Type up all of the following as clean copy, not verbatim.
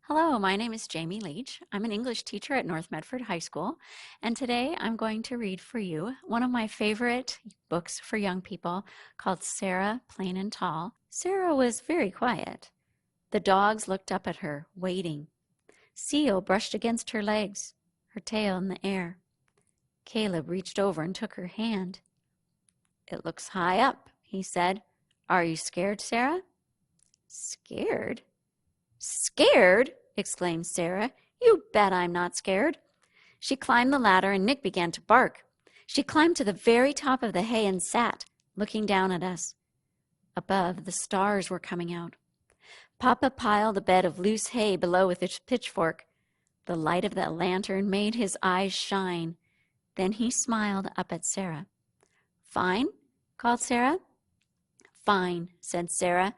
Hello, my name is Jamie Leach. I'm an English teacher at North Medford High School, and today I'm going to read for you one of my favorite books for young people called Sara, Plain and Tall. Sara was very quiet. The dogs looked up at her, waiting. Seal brushed against her legs, her tail in the air. Caleb reached over and took her hand. "It looks high up," he said. "Are you scared, Sara?" "Scared? Scared?" exclaimed Sara. "You bet I'm not scared." She climbed the ladder and Nick began to bark. She climbed to the very top of the hay and sat, looking down at us. Above, the stars were coming out. Papa piled a bed of loose hay below with his pitchfork. The light of the lantern made his eyes shine. Then he smiled up at Sara. "Fine?" called Sara. "Fine," said Sara.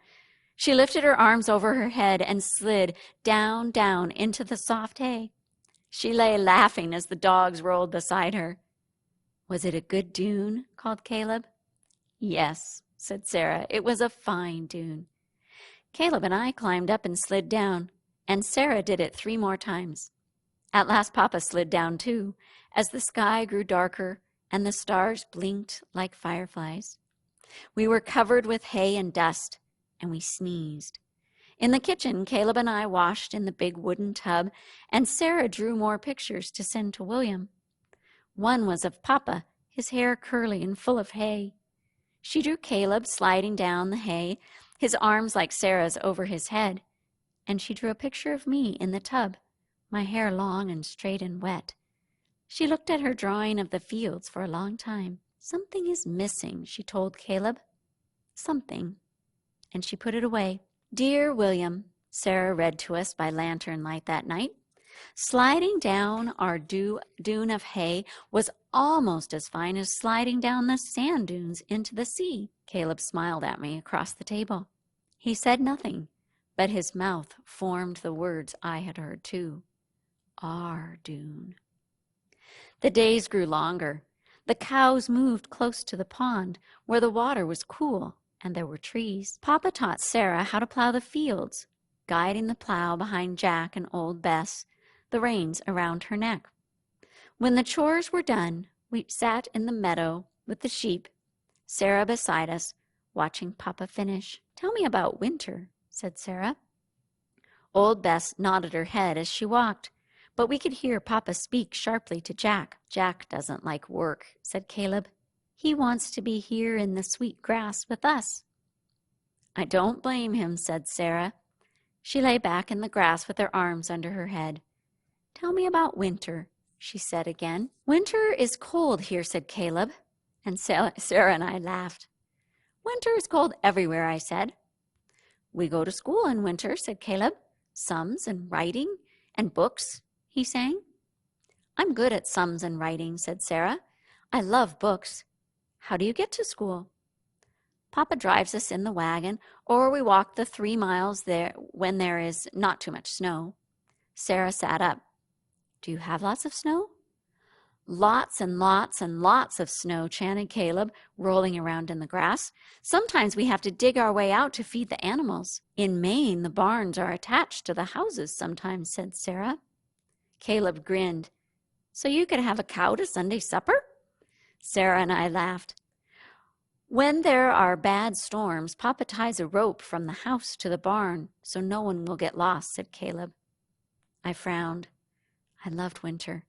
She lifted her arms over her head and slid down, down into the soft hay. She lay laughing as the dogs rolled beside her. "Was it a good dune?" called Caleb. "Yes," said Sara. "It was a fine dune." Caleb and I climbed up and slid down, and Sara did it 3 more times. At last Papa slid down too, as the sky grew darker and the stars blinked like fireflies. We were covered with hay and dust, and we sneezed. In the kitchen, Caleb and I washed in the big wooden tub, and Sara drew more pictures to send to William. One was of Papa, his hair curly and full of hay. She drew Caleb sliding down the hay, his arms like Sara's over his head, and she drew a picture of me in the tub, my hair long and straight and wet. She looked at her drawing of the fields for a long time. "Something is missing," she told Caleb. "Something." And she put it away. "Dear William," Sara read to us by lantern light that night. "Sliding down our dune of hay was almost as fine as sliding down the sand dunes into the sea." Caleb smiled at me across the table. He said nothing, but his mouth formed the words I had heard too. Our dune. The days grew longer. The cows moved close to the pond, where the water was cool and there were trees. Papa taught Sara how to plow the fields, guiding the plow behind Jack and old Bess, the reins around her neck. When the chores were done, we sat in the meadow with the sheep, Sara beside us, watching Papa finish. "Tell me about winter," said Sara. Old Bess nodded her head as she walked, but we could hear Papa speak sharply to Jack. "Jack doesn't like work," said Caleb. "He wants to be here in the sweet grass with us." "I don't blame him," said Sara. She lay back in the grass with her arms under her head. "Tell me about winter," she said again. "Winter is cold here," said Caleb, and Sara and I laughed. "Winter is cold everywhere," I said. "We go to school in winter," said Caleb. "Sums and writing and books," he sang. "I'm good at sums and writing," said Sara. "I love books. How do you get to school?" "Papa drives us in the wagon, or we walk the 3 miles there when there is not too much snow." Sara sat up. "Do you have lots of snow?" "Lots and lots and lots of snow," chanted Caleb, rolling around in the grass. "Sometimes we have to dig our way out to feed the animals." "In Maine, the barns are attached to the houses sometimes," said Sara. Caleb grinned. "So you could have a cow to Sunday supper?" Sara and I laughed. "When there are bad storms, Papa ties a rope from the house to the barn so no one will get lost," said Caleb. I frowned. I loved winter.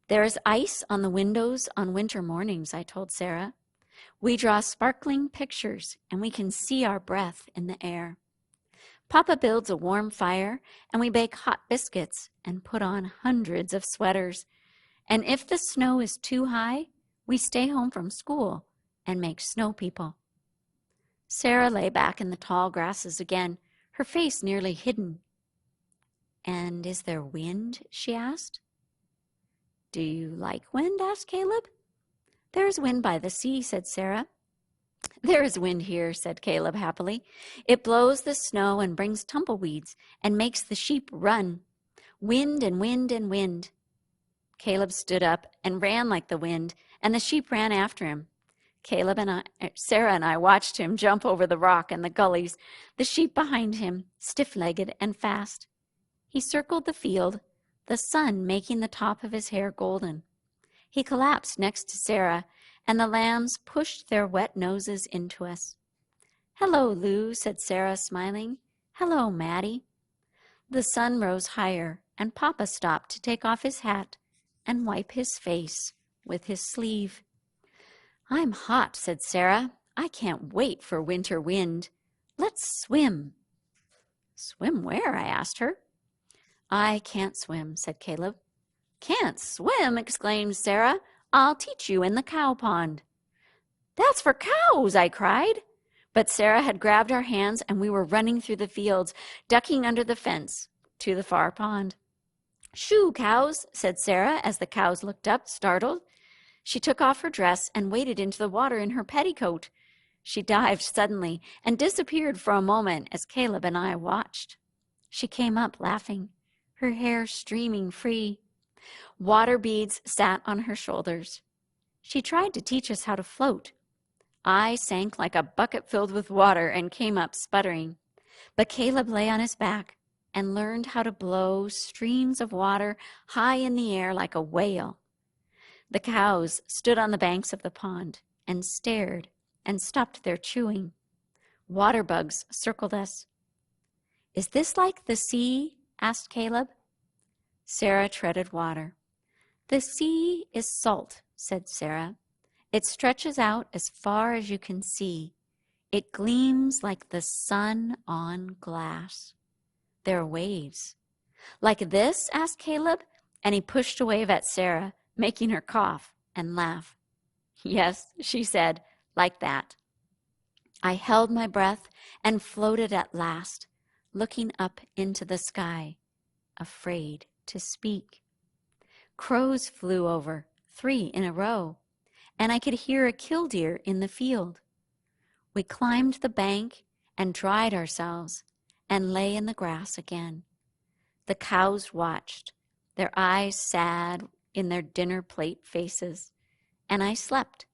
"There is ice on the windows on winter mornings," I told Sara. "We draw sparkling pictures and we can see our breath in the air. Papa builds a warm fire and we bake hot biscuits and put on hundreds of sweaters. And if the snow is too high, we stay home from school and make snow people." Sara lay back in the tall grasses again, her face nearly hidden. "And is there wind?" she asked. "Do you like wind?" asked Caleb. "There is wind by the sea," said Sara. "There is wind here," said Caleb happily. "It blows the snow and brings tumbleweeds and makes the sheep run. Wind and wind and wind." Caleb stood up and ran like the wind, and the sheep ran after him. Sara and I watched him jump over the rock and the gullies, the sheep behind him, stiff-legged and fast. He circled the field, the sun making the top of his hair golden. He collapsed next to Sara, and the lambs pushed their wet noses into us. "Hello, Lou," said Sara, smiling. "Hello, Maddie." The sun rose higher, and Papa stopped to take off his hat and wipe his face with his sleeve. "I'm hot," said Sara. "I can't wait for winter wind. Let's swim." "Swim where?" I asked her. "I can't swim," said Caleb. "Can't swim!" exclaimed Sara. "I'll teach you in the cow pond." "That's for cows!" I cried. But Sara had grabbed our hands, and we were running through the fields, ducking under the fence to the far pond. "Shoo, cows," said Sara as the cows looked up, startled. She took off her dress and waded into the water in her petticoat. She dived suddenly and disappeared for a moment as Caleb and I watched. She came up laughing, her hair streaming free. Water beads sat on her shoulders. She tried to teach us how to float. I sank like a bucket filled with water and came up sputtering. But Caleb lay on his back and learned how to blow streams of water high in the air like a whale. The cows stood on the banks of the pond and stared and stopped their chewing. Water bugs circled us. "Is this like the sea?" asked Caleb. Sara treaded water. "The sea is salt," said Sara. "It stretches out as far as you can see. It gleams like the sun on glass. There are waves." "Like this?" asked Caleb, and he pushed a wave at Sara, making her cough and laugh. "Yes," she said, "like that." I held my breath and floated at last, looking up into the sky, afraid to speak. Crows flew over, 3 in a row, and I could hear a killdeer in the field. We climbed the bank and dried ourselves and lay in the grass again. The cows watched, their eyes sad in their dinner plate faces, and I slept,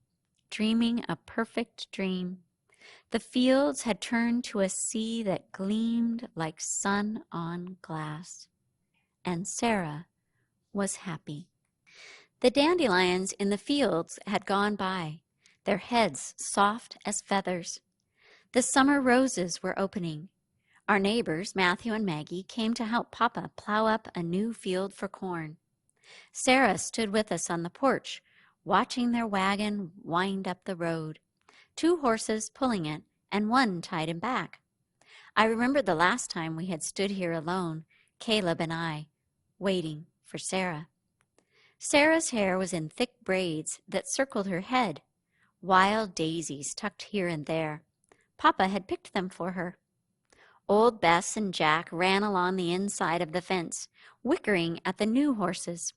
dreaming a perfect dream. The fields had turned to a sea that gleamed like sun on glass, and Sara was happy. The dandelions in the fields had gone by, their heads soft as feathers. The summer roses were opening. Our neighbors, Matthew and Maggie, came to help Papa plow up a new field for corn. Sara stood with us on the porch, watching their wagon wind up the road, 2 horses pulling it and 1 tied him back. I remembered the last time we had stood here alone, Caleb and I, waiting for Sara. Sara's hair was in thick braids that circled her head, wild daisies tucked here and there. Papa had picked them for her. Old Bess and Jack ran along the inside of the fence, whickering at the new horses.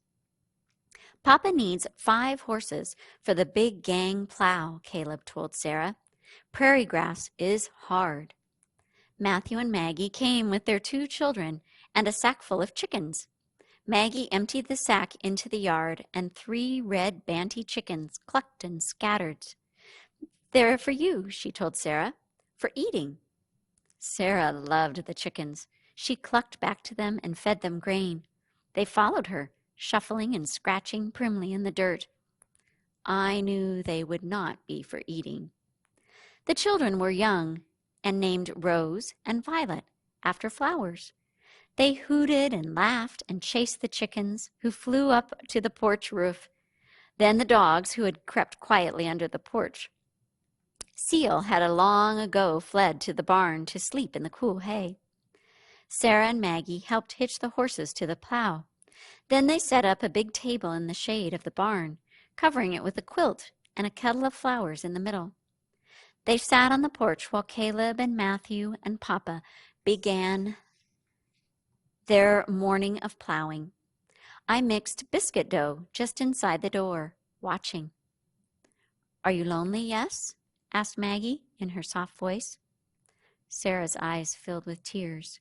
"Papa needs 5 horses for the big gang plow," Caleb told Sara. "Prairie grass is hard." Matthew and Maggie came with their 2 children and a sackful of chickens. Maggie emptied the sack into the yard, and 3 red banty chickens clucked and scattered. "They're for you," she told Sara, "for eating." Sara loved the chickens. She clucked back to them and fed them grain. They followed her, shuffling and scratching primly in the dirt. I knew they would not be for eating. The children were young and named Rose and Violet after flowers. They hooted and laughed and chased the chickens, who flew up to the porch roof, then the dogs, who had crept quietly under the porch. Seal had long ago fled to the barn to sleep in the cool hay. Sara and Maggie helped hitch the horses to the plow. Then they set up a big table in the shade of the barn, covering it with a quilt and a kettle of flowers in the middle. They sat on the porch while Caleb and Matthew and Papa began their morning of plowing. I mixed biscuit dough just inside the door, watching. "Are you lonely, yes?" asked Maggie in her soft voice. Sara's eyes filled with tears.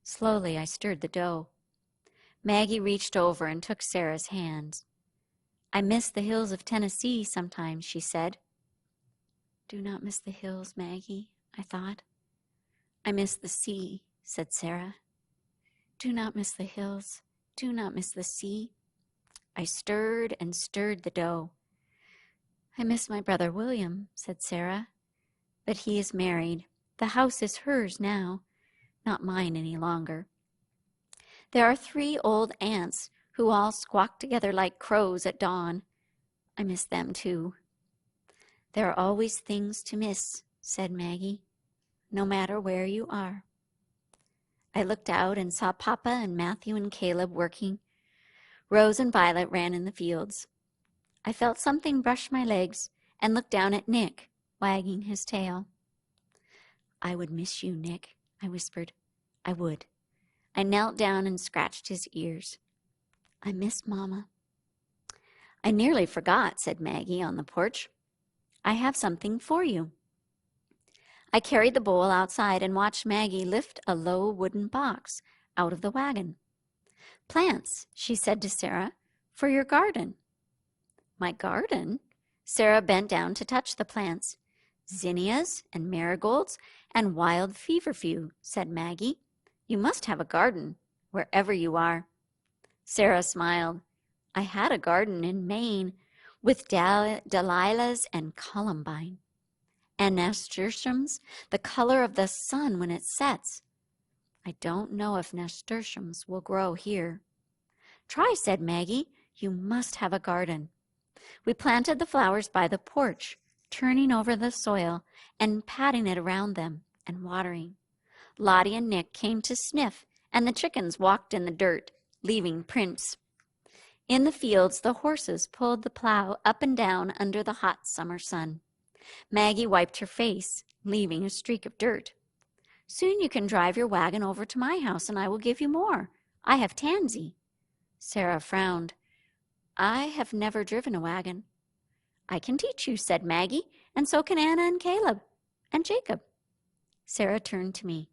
Slowly, I stirred the dough. Maggie reached over and took Sara's hands. "I miss the hills of Tennessee sometimes," she said. "Do not miss the hills, Maggie," I thought. "I miss the sea," said Sara. Do not miss the hills. Do not miss the sea. I stirred and stirred the dough. I miss my brother William, said Sara, but he is married. The house is hers now, not mine any longer. There are 3 old aunts who all squawk together like crows at dawn. I miss them too. There are always things to miss, said Maggie, no matter where you are. I looked out and saw Papa and Matthew and Caleb working. Rose and Violet ran in the fields. I felt something brush my legs and looked down at Nick, wagging his tail. I would miss you, Nick, I whispered. I would. I knelt down and scratched his ears. I miss Mama. I nearly forgot, said Maggie on the porch. I have something for you. I carried the bowl outside and watched Maggie lift a low wooden box out of the wagon. Plants, she said to Sara, for your garden. My garden? Sara bent down to touch the plants. Zinnias and marigolds and wild feverfew, said Maggie. You must have a garden, wherever you are. Sara smiled. I had a garden in Maine with dalilahs and columbine. And nasturtiums, the color of the sun when it sets. I don't know if nasturtiums will grow here. Try, said Maggie. You must have a garden. We planted the flowers by the porch, turning over the soil and patting it around them and watering. Lottie and Nick came to sniff, and the chickens walked in the dirt, leaving prints. In the fields, the horses pulled the plow up and down under the hot summer sun. Maggie wiped her face, leaving a streak of dirt. Soon you can drive your wagon over to my house, and I will give you more. I have Tansy. Sara frowned. I have never driven a wagon. I can teach you, said Maggie, and so can Anna and Caleb and Jacob. Sara turned to me.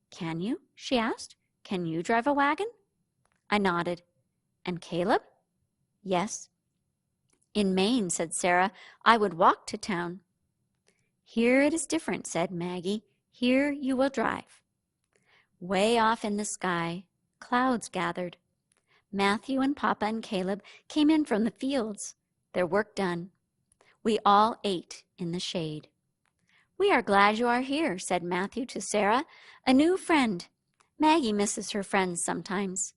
Can you? She asked. Can you drive a wagon? I nodded. And Caleb? Yes. In Maine, said Sara, I would walk to town. Here it is different, said Maggie. Here you will drive. Way off in the sky, clouds gathered. Matthew and Papa and Caleb came in from the fields, their work done. We all ate in the shade. We are glad you are here, said Matthew to Sara. A new friend. Maggie misses her friends sometimes.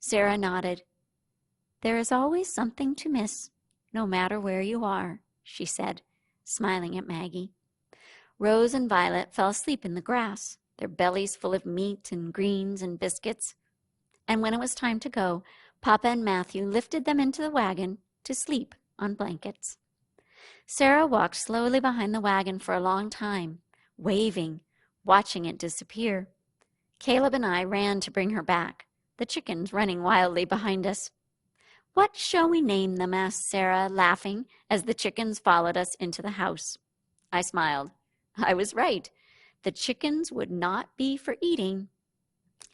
Sara nodded. There is always something to miss, no matter where you are, she said, smiling at Maggie. Rose and Violet fell asleep in the grass, their bellies full of meat and greens and biscuits. And when it was time to go, Papa and Matthew lifted them into the wagon to sleep on blankets. Sara walked slowly behind the wagon for a long time, waving, watching it disappear. Caleb and I ran to bring her back, the chickens running wildly behind us. What shall we name them? Asked Sara, laughing, as the chickens followed us into the house. I smiled. I was right. The chickens would not be for eating.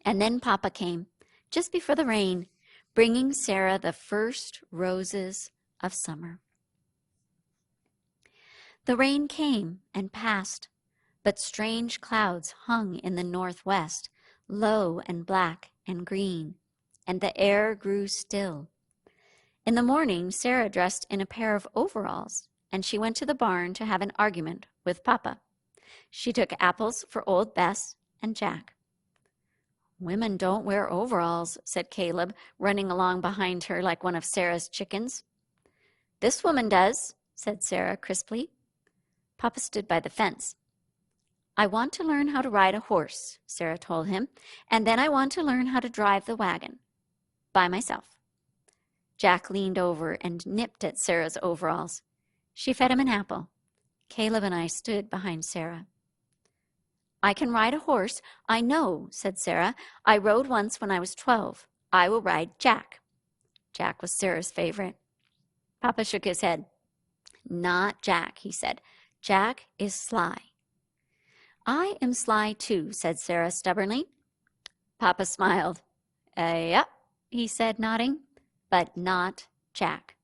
And then Papa came, just before the rain, bringing Sara the first roses of summer. The rain came and passed, but strange clouds hung in the northwest, low and black and green, and the air grew still. In the morning, Sara dressed in a pair of overalls, and she went to the barn to have an argument with Papa. She took apples for old Bess and Jack. Women don't wear overalls, said Caleb, running along behind her like one of Sara's chickens. This woman does, said Sara crisply. Papa stood by the fence. I want to learn how to ride a horse, Sara told him, and then I want to learn how to drive the wagon. By myself. Jack leaned over and nipped at Sara's overalls. She fed him an apple. Caleb and I stood behind Sara. I can ride a horse, I know, said Sara. I rode once when I was 12. I will ride Jack. Jack was Sara's favorite. Papa shook his head. Not Jack, he said. Jack is sly. I am sly too, said Sara stubbornly. Papa smiled. Yep, he said, nodding, but not Jack.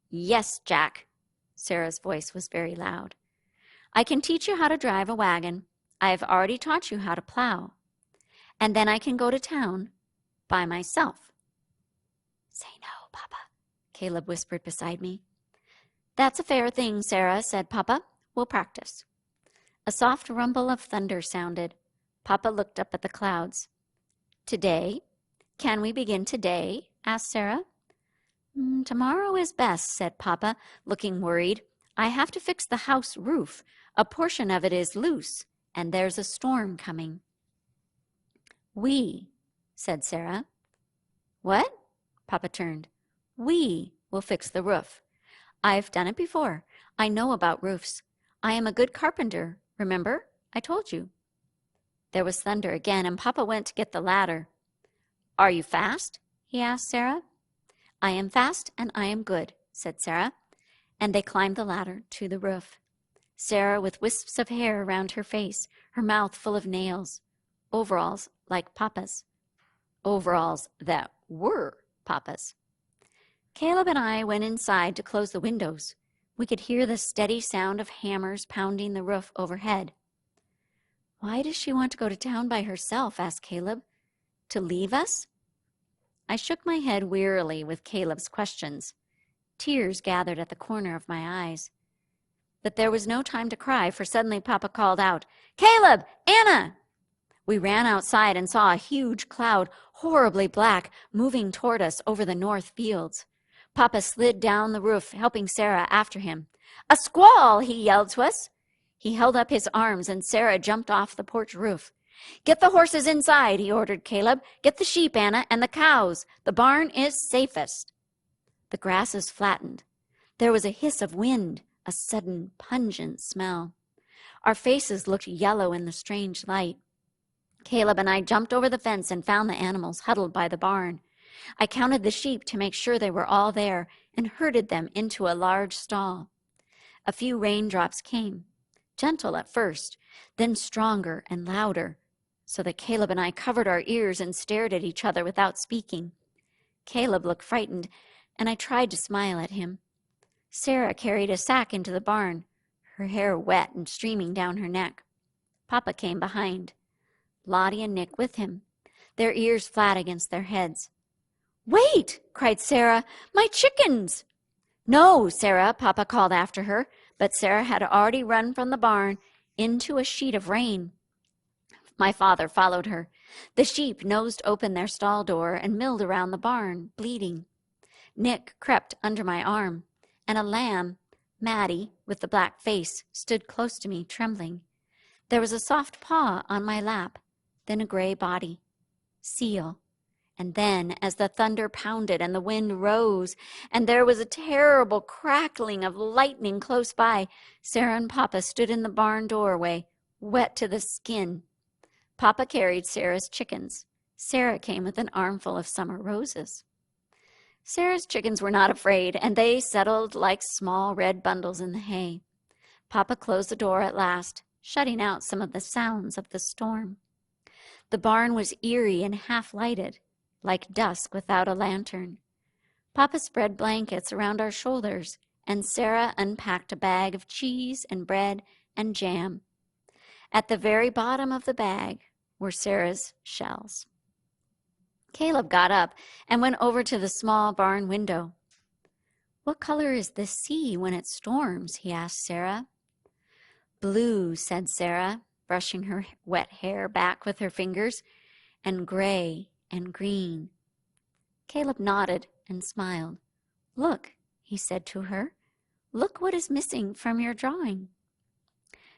Yes, Jack. Sara's voice was very loud. I can teach you how to drive a wagon. I have already taught you how to plow. and then I can go to town by myself." "Say no, Papa," Caleb whispered beside me. "That's a fair thing, Sara," said Papa. "We'll practice." A soft rumble of thunder sounded. Papa looked up at the clouds. "Today? Can we begin today?" asked Sara. "Tomorrow is best," said Papa, looking worried. "I have to fix the house roof. A portion of it is loose, and there's a storm coming." "We," said Sara. "What?" Papa turned. "We will fix the roof. I've done it before. I know about roofs. I am a good carpenter. Remember? I told you." There was thunder again, and Papa went to get the ladder. "Are you fast?" he asked Sara. "I am fast and I am good," said Sara, and they climbed the ladder to the roof. Sara with wisps of hair around her face, her mouth full of nails, overalls like Papa's, overalls that were Papa's. Caleb and I went inside to close the windows. We could hear the steady sound of hammers pounding the roof overhead. "Why does she want to go to town by herself?" asked Caleb. "To leave us?" I shook my head wearily with Caleb's questions. Tears gathered at the corner of my eyes. But there was no time to cry, for suddenly Papa called out, "Caleb! Anna!" We ran outside and saw a huge cloud, horribly black, moving toward us over the north fields. Papa slid down the roof, helping Sara after him. "A squall!" he yelled to us. He held up his arms, and Sara jumped off the porch roof. "Get the horses inside," he ordered Caleb. "Get the sheep, Anna, and the cows. The barn is safest." The grasses flattened. There was a hiss of wind, a sudden pungent smell. Our faces looked yellow in the strange light. Caleb and I jumped over the fence and found the animals huddled by the barn. I counted the sheep to make sure they were all there and herded them into a large stall. A few raindrops came, gentle at first, then stronger and louder, so that Caleb and I covered our ears and stared at each other without speaking. Caleb looked frightened, and I tried to smile at him. Sara carried a sack into the barn, her hair wet and streaming down her neck. Papa came behind, Lottie and Nick with him, their ears flat against their heads. "Wait!" cried Sara. "My chickens!" "No, Sara," Papa called after her, but Sara had already run from the barn into a sheet of rain. My father followed her. The sheep nosed open their stall door and milled around the barn, bleating. Nick crept under my arm, and a lamb, Maddie, with the black face, stood close to me, trembling. There was a soft paw on my lap, then a gray body. Seal. And then, as the thunder pounded and the wind rose, and there was a terrible crackling of lightning close by, Sara and Papa stood in the barn doorway, wet to the skin. Papa carried Sara's chickens. Sara came with an armful of summer roses. Sara's chickens were not afraid, and they settled like small red bundles in the hay. Papa closed the door at last, shutting out some of the sounds of the storm. The barn was eerie and half-lighted, like dusk without a lantern. Papa spread blankets around our shoulders, and Sara unpacked a bag of cheese and bread and jam. At the very bottom of the bag were Sara's shells. Caleb got up and went over to the small barn window. "What color is the sea when it storms?" he asked Sara. "Blue," said Sara, brushing her wet hair back with her fingers, "and gray and green." Caleb nodded and smiled. "Look," he said to her. "Look what is missing from your drawing."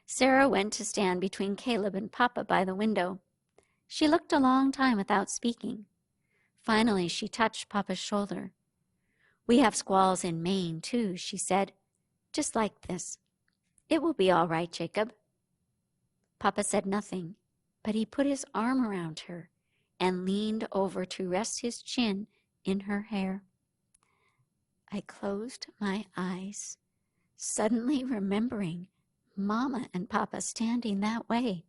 Sara went to stand between Caleb and Papa by the window. She looked a long time without speaking. Finally, she touched Papa's shoulder. "We have squalls in Maine, too," she said, "just like this. It will be all right, Jacob." Papa said nothing, but he put his arm around her and leaned over to rest his chin in her hair. I closed my eyes, suddenly remembering Mama and Papa standing that way.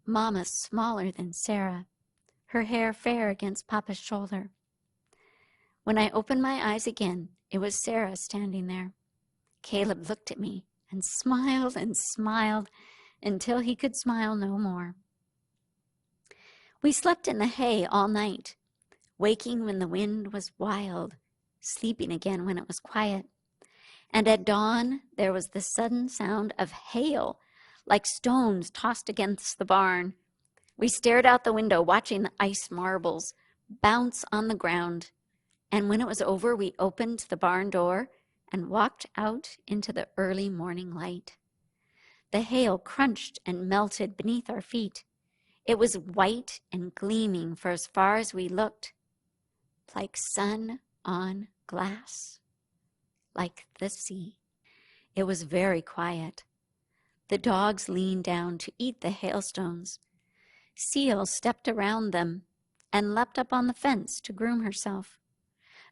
Mama smaller than Sara, her hair fair against Papa's shoulder. When I opened my eyes again, it was Sara standing there. Caleb looked at me and smiled until he could smile no more. We slept in the hay all night, waking when the wind was wild, sleeping again when it was quiet. And at dawn, there was the sudden sound of hail, like stones tossed against the barn. We stared out the window, watching the ice marbles bounce on the ground. And when it was over, we opened the barn door and walked out into the early morning light. The hail crunched and melted beneath our feet. It was white and gleaming for as far as we looked, like sun on glass, like the sea. It was very quiet. The dogs leaned down to eat the hailstones. Seal stepped around them and leapt up on the fence to groom herself.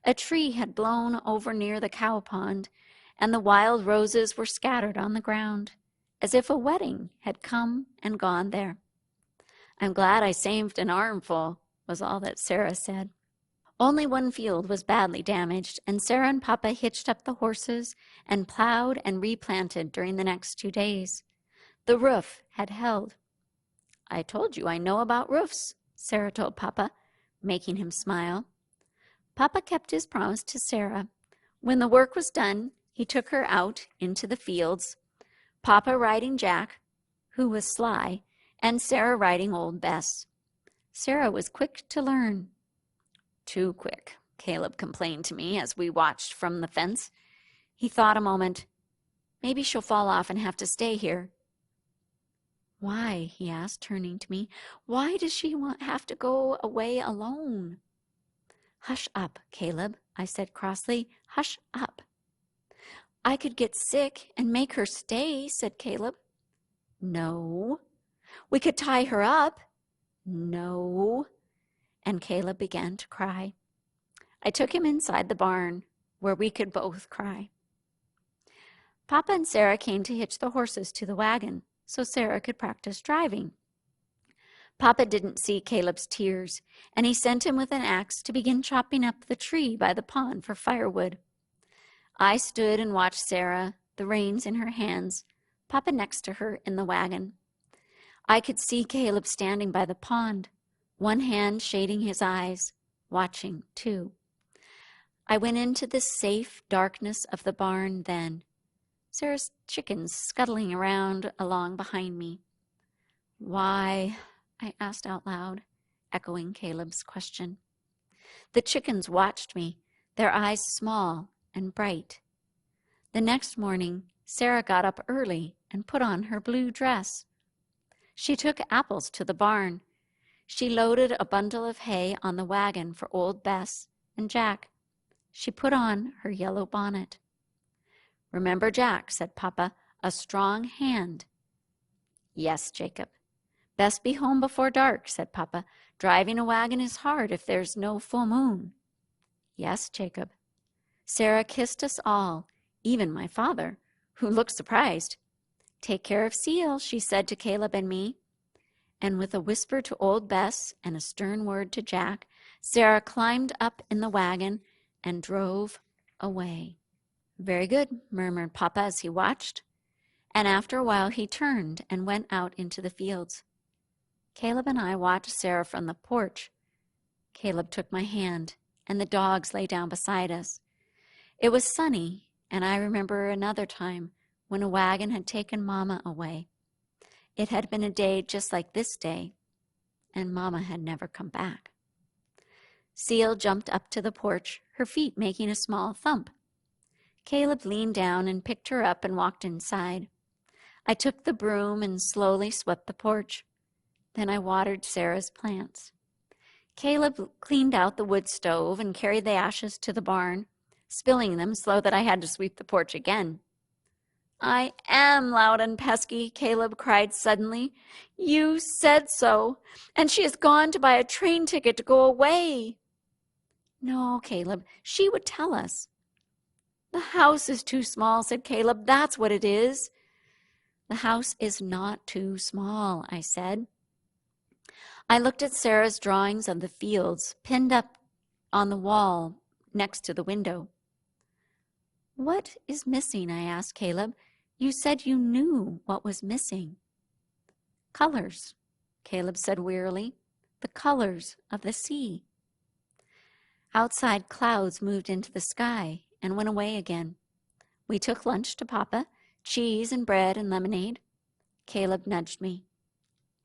A tree had blown over near the cow pond, and the wild roses were scattered on the ground, as if a wedding had come and gone there. "I'm glad I saved an armful," was all that Sara said. Only one field was badly damaged, and Sara and Papa hitched up the horses and plowed and replanted during the next 2 days. The roof had held. "I told you I know about roofs," Sara told Papa, making him smile. Papa kept his promise to Sara. When the work was done, he took her out into the fields, Papa riding Jack, who was sly, and Sara riding old Bess. Sara was quick to learn. "Too quick," Caleb complained to me as we watched from the fence. He thought a moment. "Maybe she'll fall off and have to stay here." "Why?" he asked, turning to me. "Why does she have to go away alone?" "Hush up, Caleb," I said crossly. "Hush up." "I could get sick and make her stay," said Caleb. "No." "We could tie her up." "No." And Caleb began to cry. I took him inside the barn, where we could both cry. Papa and Sara came to hitch the horses to the wagon, so Sara could practice driving. Papa didn't see Caleb's tears, and he sent him with an axe to begin chopping up the tree by the pond for firewood. I stood and watched Sara, the reins in her hands, Papa next to her in the wagon. I could see Caleb standing by the pond, one hand shading his eyes, watching too. I went into the safe darkness of the barn then, Sara's chickens scuttling around along behind me. "Why?" I asked out loud, echoing Caleb's question. The chickens watched me, their eyes small and bright. The next morning, Sara got up early and put on her blue dress. She took apples to the barn. She loaded a bundle of hay on the wagon for old Bess and Jack. She put on her yellow bonnet. "Remember Jack," said Papa, "a strong hand." "Yes, Jacob." "Best be home before dark," said Papa. "Driving a wagon is hard if there's no full moon." "Yes, Jacob." Sara kissed us all, even my father, who looked surprised. "Take care of Seal," she said to Caleb and me. And with a whisper to old Bess and a stern word to Jack, Sara climbed up in the wagon and drove away. "Very good," murmured Papa as he watched. And after a while he turned and went out into the fields. Caleb and I watched Sara from the porch. Caleb took my hand, and the dogs lay down beside us. It was sunny, and I remember another time when a wagon had taken Mama away. It had been a day just like this day, and Mama had never come back. Seal jumped up to the porch, her feet making a small thump. Caleb leaned down and picked her up and walked inside. I took the broom and slowly swept the porch. Then I watered Sara's plants. Caleb cleaned out the wood stove and carried the ashes to the barn, spilling them so that I had to sweep the porch again. "I am loud and pesky," Caleb cried suddenly. "You said so, and she has gone to buy a train ticket to go away." "No, Caleb, she would tell us." "The house is too small," said Caleb. "That's what it is." "The house is not too small," I said. I looked at Sara's drawings of the fields pinned up on the wall next to the window. "What is missing?" I asked Caleb. "You said you knew what was missing." "Colors," Caleb said wearily. the colors of the sea. Outside, clouds moved into the sky and went away again. We took lunch to Papa, cheese and bread and lemonade. Caleb nudged me.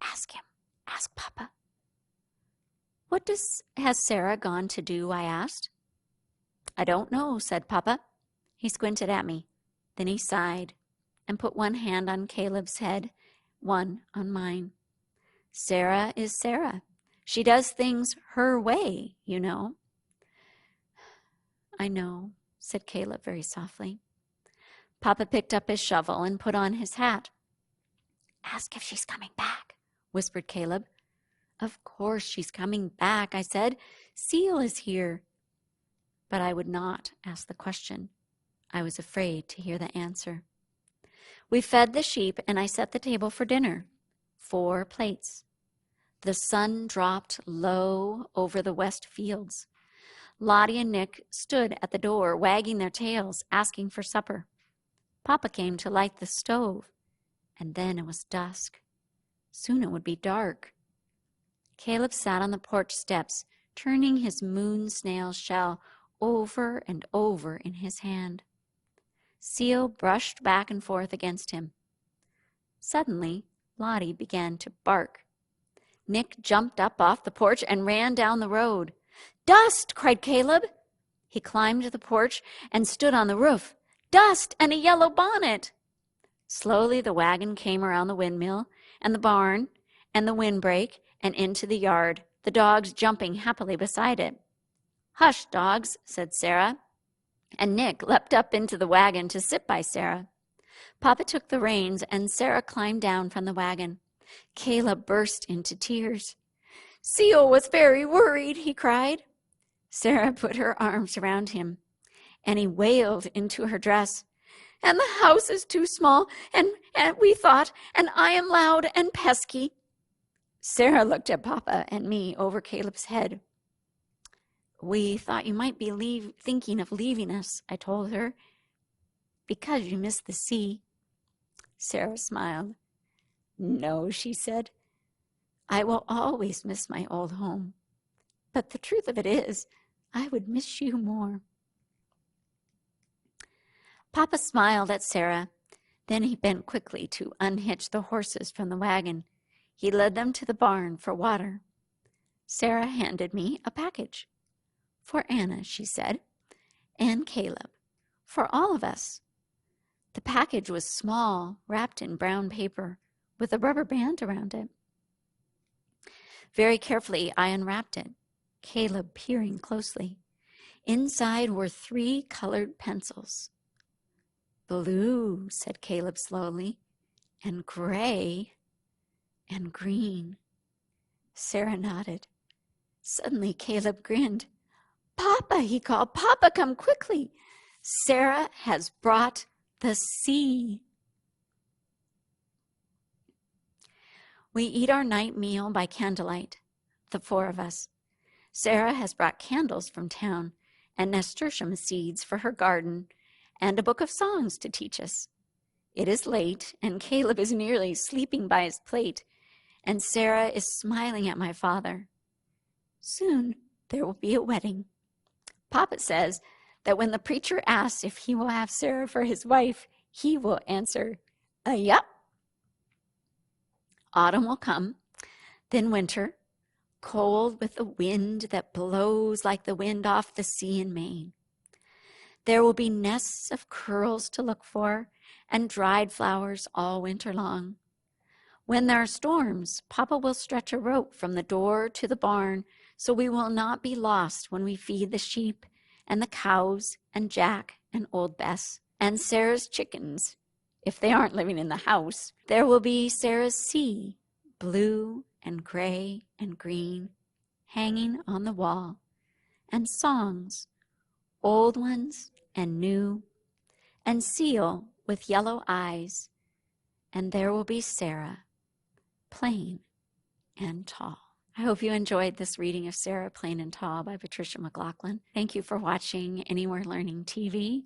Ask him. Ask Papa. What has Sara gone to do? I asked. I don't know, said Papa. He squinted at me. Then he sighed and put one hand on Caleb's head, one on mine. Sara is Sara. She does things her way, you know. I know, said Caleb very softly. Papa picked up his shovel and put on his hat. Ask if she's coming back, whispered Caleb. Of course she's coming back, I said. Seal is here. But I would not ask the question. I was afraid to hear the answer. We fed the sheep and I set the table for dinner. 4 plates. The sun dropped low over the west fields. Lottie and Nick stood at the door, wagging their tails, asking for supper. Papa came to light the stove, and then it was dusk. Soon it would be dark. Caleb sat on the porch steps, turning his moon snail shell over and over in his hand. Seal brushed back and forth against him. Suddenly, Lottie began to bark. Nick jumped up off the porch and ran down the road. Dust! Cried Caleb. He climbed the porch and stood on the roof. Dust and a yellow bonnet! Slowly the wagon came around the windmill and the barn and the windbreak and into the yard, the dogs jumping happily beside it. Hush, dogs, said Sara, and Nick leapt up into the wagon to sit by Sara. Papa took the reins and Sara climbed down from the wagon. Caleb burst into tears. Seal was very worried, he cried. Sara put her arms around him, and he wailed into her dress. And the house is too small, and we thought, and I am loud and pesky. Sara looked at Papa and me over Caleb's head. We thought you might be thinking of leaving us, I told her, because you miss the sea. Sara smiled. No, she said. I will always miss my old home. But the truth of it is, I would miss you more. Papa smiled at Sara. Then he bent quickly to unhitch the horses from the wagon. He led them to the barn for water. Sara handed me a package. For Anna, she said, and Caleb, for all of us. The package was small, wrapped in brown paper, with a rubber band around it. Very carefully, I unwrapped it, Caleb peering closely. Inside were 3 colored pencils. Blue, said Caleb slowly, and gray, and green. Sara nodded. Suddenly, Caleb grinned. Papa, he called, Papa, come quickly. Sara has brought the sea. We eat our night meal by candlelight, the 4 of us. Sara has brought candles from town and nasturtium seeds for her garden and a book of songs to teach us. It is late, and Caleb is nearly sleeping by his plate, and Sara is smiling at my father. Soon there will be a wedding. Papa says that when the preacher asks if he will have Sara for his wife, he will answer, yep. Autumn will come, then winter, cold with a wind that blows like the wind off the sea in Maine. There will be nests of curls to look for and dried flowers all winter long. When there are storms, Papa will stretch a rope from the door to the barn so we will not be lost when we feed the sheep and the cows and Jack and old Bess and Sara's chickens. If they aren't living in the house, there will be Sara's sea, blue and gray and green, hanging on the wall, and songs, old ones and new, and Seal with yellow eyes, and there will be Sara, plain and tall. I hope you enjoyed this reading of Sara, Plain and Tall by Patricia MacLachlan. Thank you for watching Anywhere Learning TV.